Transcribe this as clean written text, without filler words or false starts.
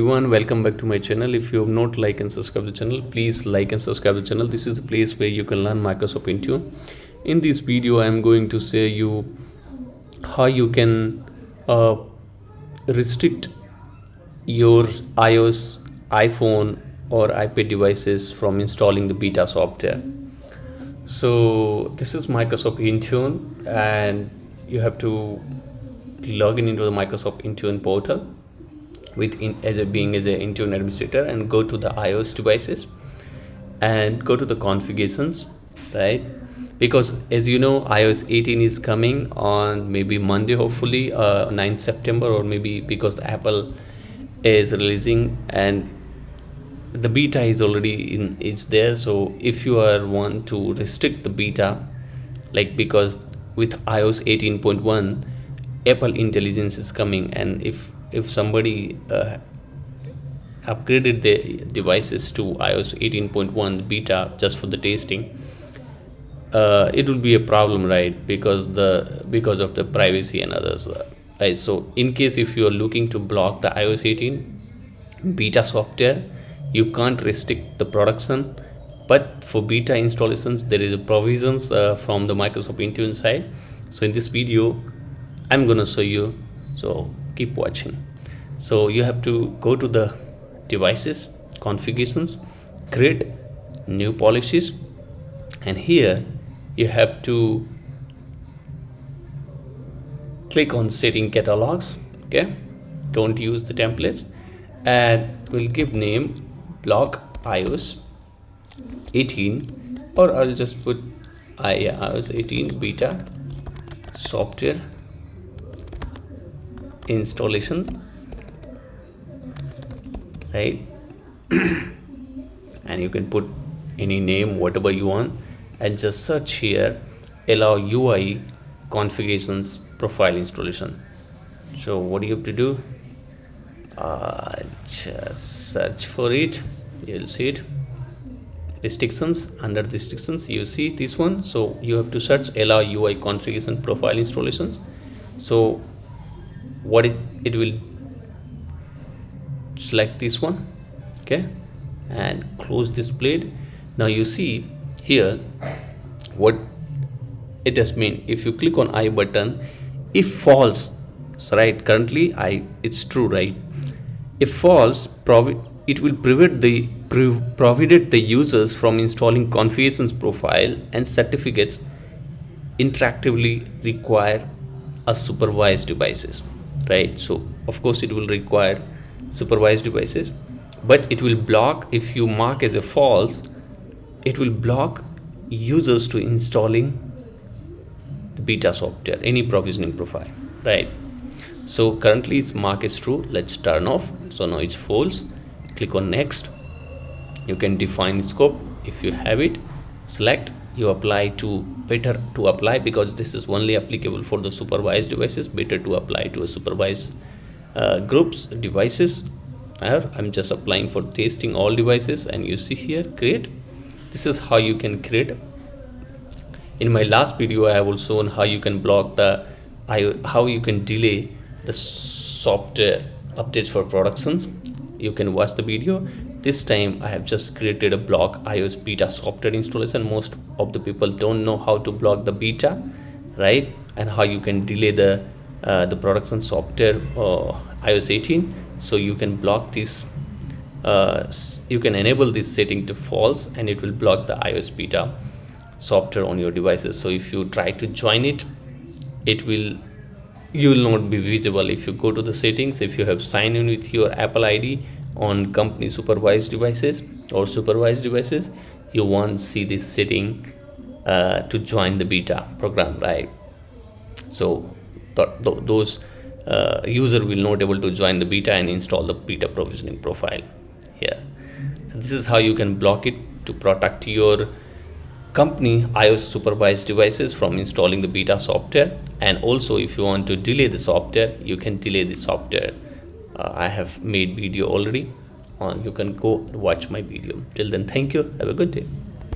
Everyone, welcome back to my channel. If you have not liked and subscribed the channel, please like and subscribe the channel. This is the place where you can learn Microsoft Intune. In this video I am going to say you how you can restrict your iOS, iPhone or iPad devices from installing the beta software. So this is Microsoft Intune, and you have to log into the Microsoft Intune portal as an Intune administrator, and go to the iOS devices and go to the configurations, right? Because as you know, iOS 18 is coming on maybe Monday, hopefully 9th September, or maybe because Apple is releasing and the beta is already it's there. So if you want to restrict the beta, like, because with iOS 18.1 Apple intelligence is coming, and if somebody upgraded their devices to iOS 18.1 beta just for the testing, it will be a problem, right? Because of the privacy and others, right? So in case if you are looking to block the iOS 18 beta software, you can't restrict the production, but for beta installations there is a provisions from the Microsoft Intune side. So in this video I'm gonna show you, so keep watching. So you have to go to the devices, configurations, create new policies, and here you have to click on setting catalogs. Okay, don't use the templates, and we'll give name block iOS 18, or I'll just put iOS 18 beta software installation, right? And you can put any name, whatever you want, and just search here allow UI configurations profile installation. So what do you have to do? Just search for it, you'll see it. Restrictions, under restrictions you see this one. So you have to search allow UI configuration profile installations. So what it will select this one, okay, and close this blade. Now you see here what it does mean. If you click on I button, if false, so right, currently it's true, right? If false, it will prohibit the users from installing configurations profile and certificates interactively require a supervised devices, right? So of course it will require supervised devices, but it will block, if you mark as a false, it will block users to installing the beta software, any provisioning profile, right? So currently its mark is true. Let's turn off. So now it's false. Click on next. You can define the scope if you have it. Select, you apply to, better to apply, because this is only applicable for the supervised devices. Better to apply to a supervised groups devices. I'm just applying for testing all devices, and you see here create. This is how you can create. In my last video I have also shown how you can block how you can delay the software updates for productions. You can watch the video. This time I have just created a block iOS beta software installation. Most of the people don't know how to block the beta, right? And how you can delay the production software iOS 18. So you can block this, you can enable this setting to false, and it will block the iOS beta software on your devices. So if you try to join it, you will not be visible. If you go to the settings, if you have signed in with your Apple ID on company supervised devices or supervised devices, you won't see this setting to join the beta program, right? So those user will not able to join the beta and install the beta provisioning profile here. So this is how you can block it to protect your company iOS supervised devices from installing the beta software. And also if you want to delay the software, you can delay the software. I have made video already on, you can go watch my video. Till then, thank you, have a good day.